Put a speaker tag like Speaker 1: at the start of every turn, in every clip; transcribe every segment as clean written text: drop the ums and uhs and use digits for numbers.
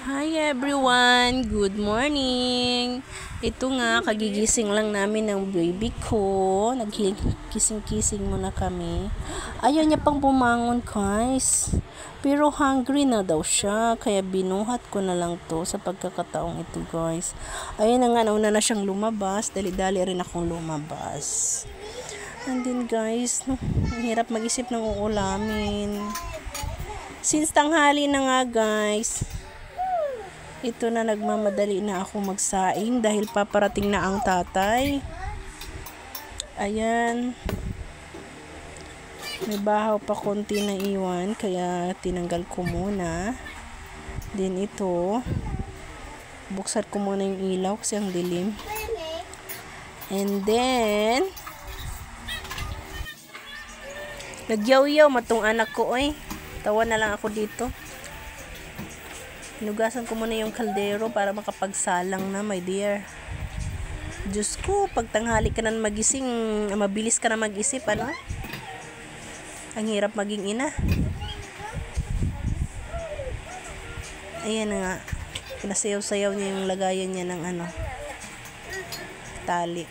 Speaker 1: Hi everyone! Good morning! Ito nga, kagigising lang namin ng baby ko. Nagkising-kising muna kami. Ayaw niya pang bumangon, guys. Pero hungry na daw siya. Kaya binuhat ko na lang to sa pagkakataong ito, guys. Ayun na nga, nauna na siyang lumabas. Dali-dali rin akong lumabas. And then, guys, ang hirap mag-isip ng uulamin. Since tanghali na nga, guys, ito na, nagmamadali na ako magsaing dahil paparating na ang tatay. Ayan. May bahaw pa konti na iwan, kaya tinanggal ko muna. Then ito, buksan ko muna yung ilaw kasi ang dilim. And then, nagyaw-yaw matong anak ko, oy. Tawa na lang ako dito. Hinugasan ko muna yung kaldero para makapagsalang na, my dear. Diyos ko, pag tanghali ka na magising, mabilis ka na mag-isip, ano? Ang hirap maging ina. Ayan na nga. Pinasayaw-sayaw niya yung lagayan niya ng tali.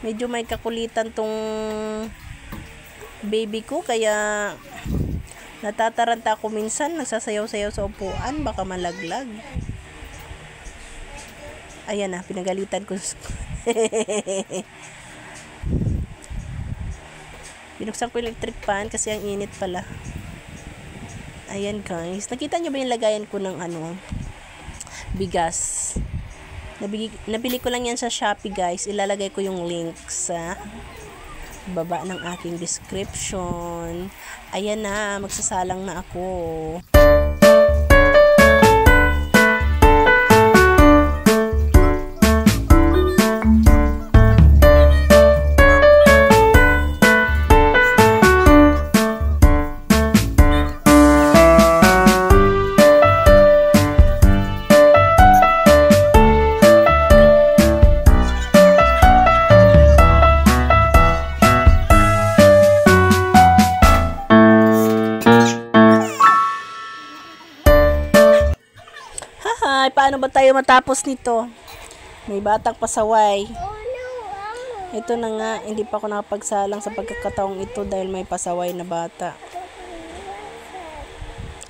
Speaker 1: Medyo may kakulitan tong baby ko, kaya natataranta ako minsan, nagsasayaw-sayaw sa upuan, baka malaglag. Ayan na, pinagalitan ko. Binuksan ko yung electric fan kasi ang init pala. Ayan, guys. Nakita nyo ba yung lagayan ko ng bigas? Nabili ko lang yan sa Shopee, guys. Ilalagay ko yung link sa baba ng aking description. Ayan na, magsasalang na ako. Ay, paano ba tayo matapos nito? May batang pasaway. Ito na nga, hindi pa ako nakapagsalang sa pagkakataong ito dahil may pasaway na bata.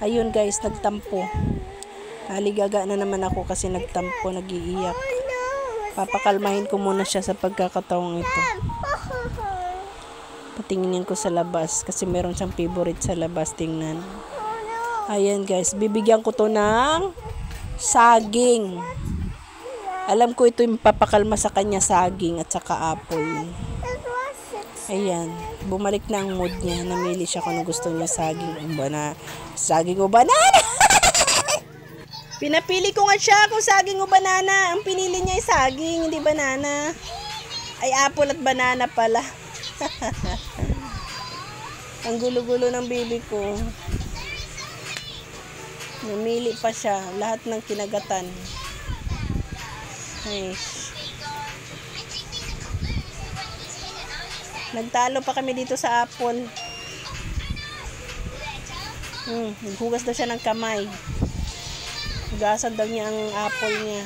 Speaker 1: Ayun, guys, nagtampo. Naligaga na naman ako kasi nagtampo, nagiiyak. Papakalmahin ko muna siya sa pagkakataong ito. Patinginin ko sa labas kasi meron siyang favorite sa labas, tingnan. Ayan, guys, bibigyan ko to ng saging. Alam ko ito yung papakalma sa kanya, saging at saka apple. Ayan, bumalik na ang mood niya. Namili siya kung gusto niya, saging o banana. Pinapili ko nga siya kung saging o banana. Ang pinili niya ay saging, hindi banana. Ay, apple at banana pala. Ang gulo-gulo ng baby ko. Namili pa siya. Lahat ng kinagatan. Ay. Nagtalo pa kami dito sa apple. Naghugas daw siya ng kamay. Hugasan daw niya ang apple niya.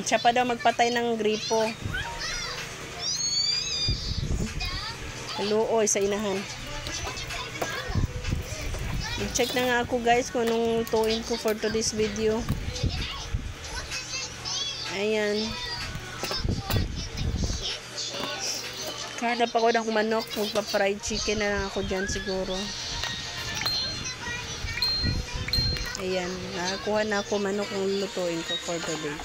Speaker 1: Siya pa daw magpatay ng gripo. Haluoy sa inahan. I-check na nga ako, guys, kung anong lutuin ko for today's video. Ayan. Hanap ako ng manok. Magpa-fried chicken na lang ako dyan siguro. Ayan. Nakakuha na ako manok ang lutuin ko for today.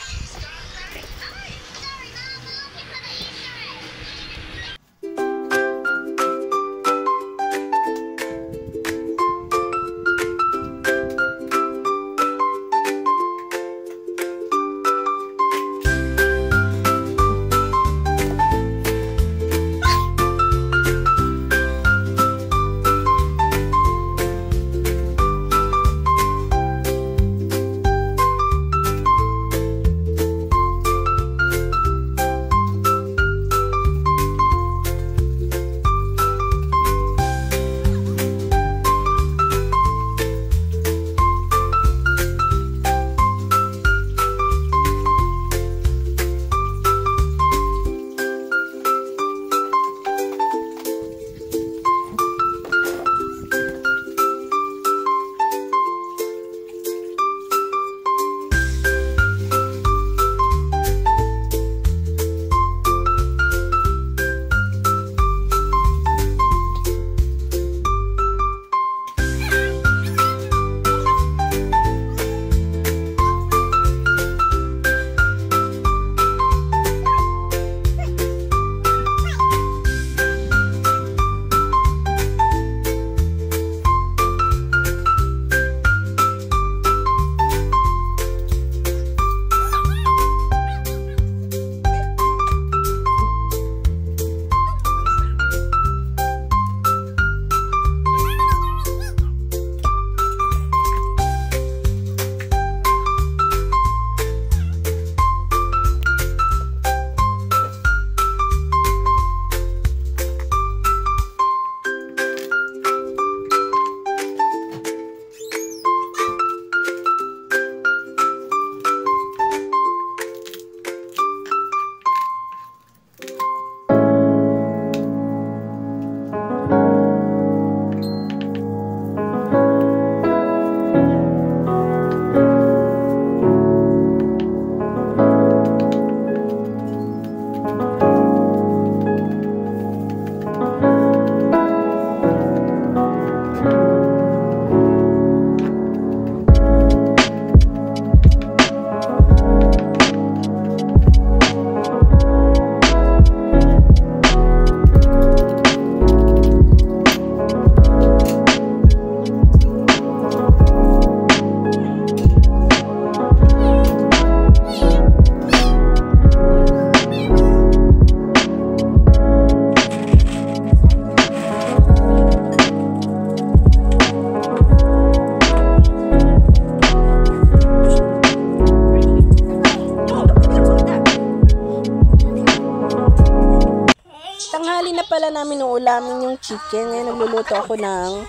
Speaker 1: pala namin uulamin yung chicken. Ngayon nagluluto ako ng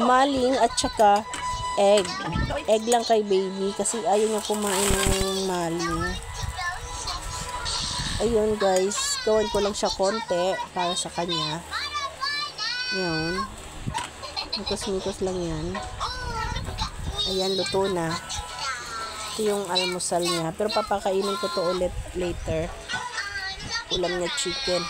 Speaker 1: maling at saka egg. Egg lang kay baby kasi ayaw niya kumain ng maling. Ayun guys, gawin ko lang siya konti para sa kanya. Yun. Mikos-mikos lang yan. Ayan, luto na. Ito yung almusal niya. Pero papakainin ko to ulit later. Ulam niya chicken.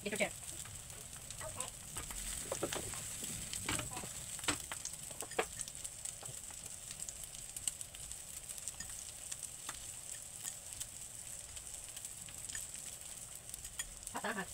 Speaker 1: Get your chair. Hot.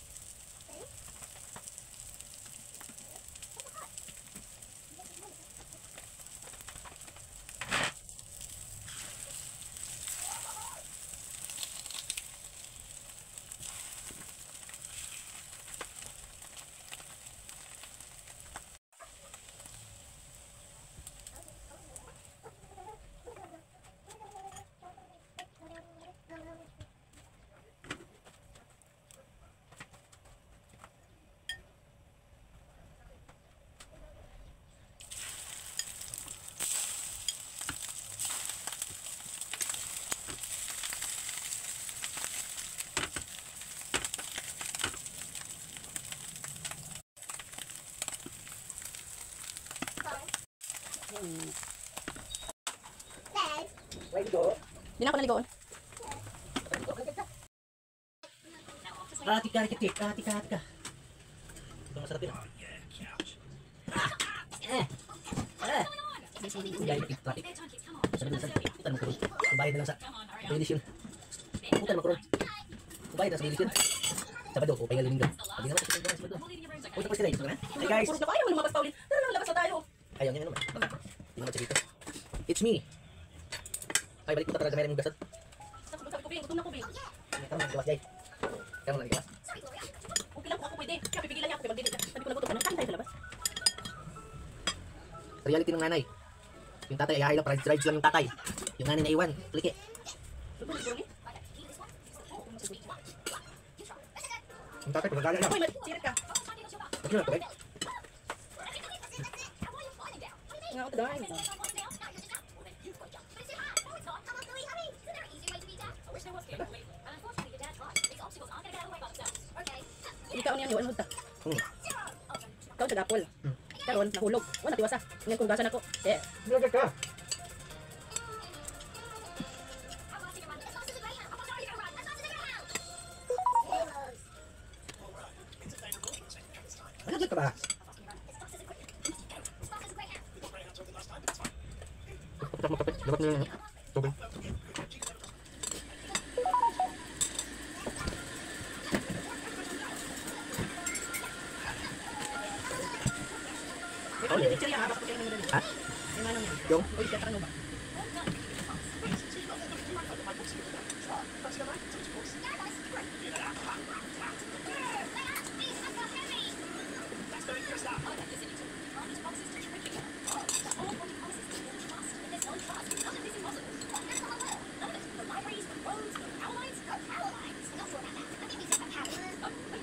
Speaker 1: Di na ako naligoon.
Speaker 2: Kati ka. Ito masarap yun. Gaya ng traffic. Sabi na sa putan mo kurun. Bayad na lang sa belisyon. Putan mo kurun. Bayad na sa belisyon. Sabado ko, pahinga linggo. Sabi naman sa Sabado. Punta po sila. Hey guys.
Speaker 1: Puro na kayo, lumabas pa ulit. Tara lang, labas na tayo.
Speaker 2: Ayaw niya naman. Tingnan siya dito. It's me. Ay, balik punta talaga meron yung gasad.
Speaker 1: Sabi ko, gutom na ko, Bing.
Speaker 2: Kamu nang gawas, Jay. Kamu nang gawas.
Speaker 1: Okay lang po ako pwede. Kaya pipigilan niya ako. Kaya magdidit. Sabi ko nagutom. Anong kain tayo sa labas?
Speaker 2: Reality ng nanay. Yung tatay, ayahay lang, drives lang yung tatay. Yung nanay na iwan, klike. Yung tatay, pagkagalan lang.
Speaker 1: Uy, sirit ka.
Speaker 2: Bakit na, tubig?
Speaker 1: Nga ako tagay. Ikaw niyan, iwan mo ta. Ikaw tagapol. Karon nahulog. Wala tiwasa. Ngayon kung gasan ako.
Speaker 2: Nilagay ka. Nilagay ka ba? Dapat nila tubig. Ha? Yung?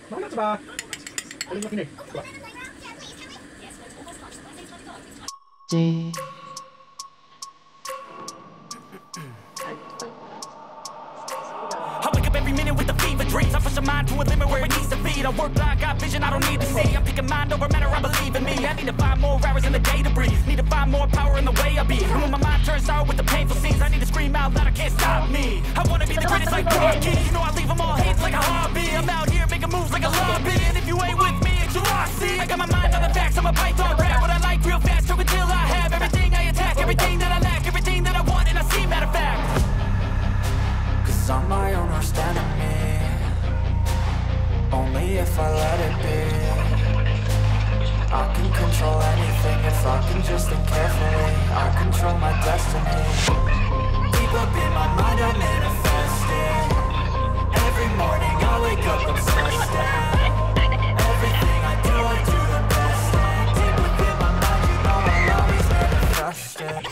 Speaker 2: Bakit ba? Alin mo kinay?
Speaker 3: I wake up every minute with the fever dreams. I push my mind to a limit where it needs to be. I work blind, got vision I don't need to see. I'm picking mind over matter, I believe in me. I need to find more hours in the day to breathe. Need to find more power in the way I be. And when my mind turns sour with the painful scenes, I need to scream out loud, I can't stop me. I wanna be the greatest like Rocky. You know I leave them all hates like a hobby. I'm out here making moves like a lobby. And if you ain't with me, it's your loss. See, I got my mind on the facts, I'm a python rap. What I like real fast, so until I have everything I attack, everything that I lack, everything that I want, and I see matter of fact.
Speaker 4: Cause I'm my own worst enemy. Only if I let it be. control my destiny. Deep up in my mind I manifest it. Every morning I wake up obsessed and everything I do the best. And deep within my mind you know I'll always manifest it.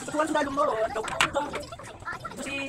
Speaker 2: Tuan sudah lumur, si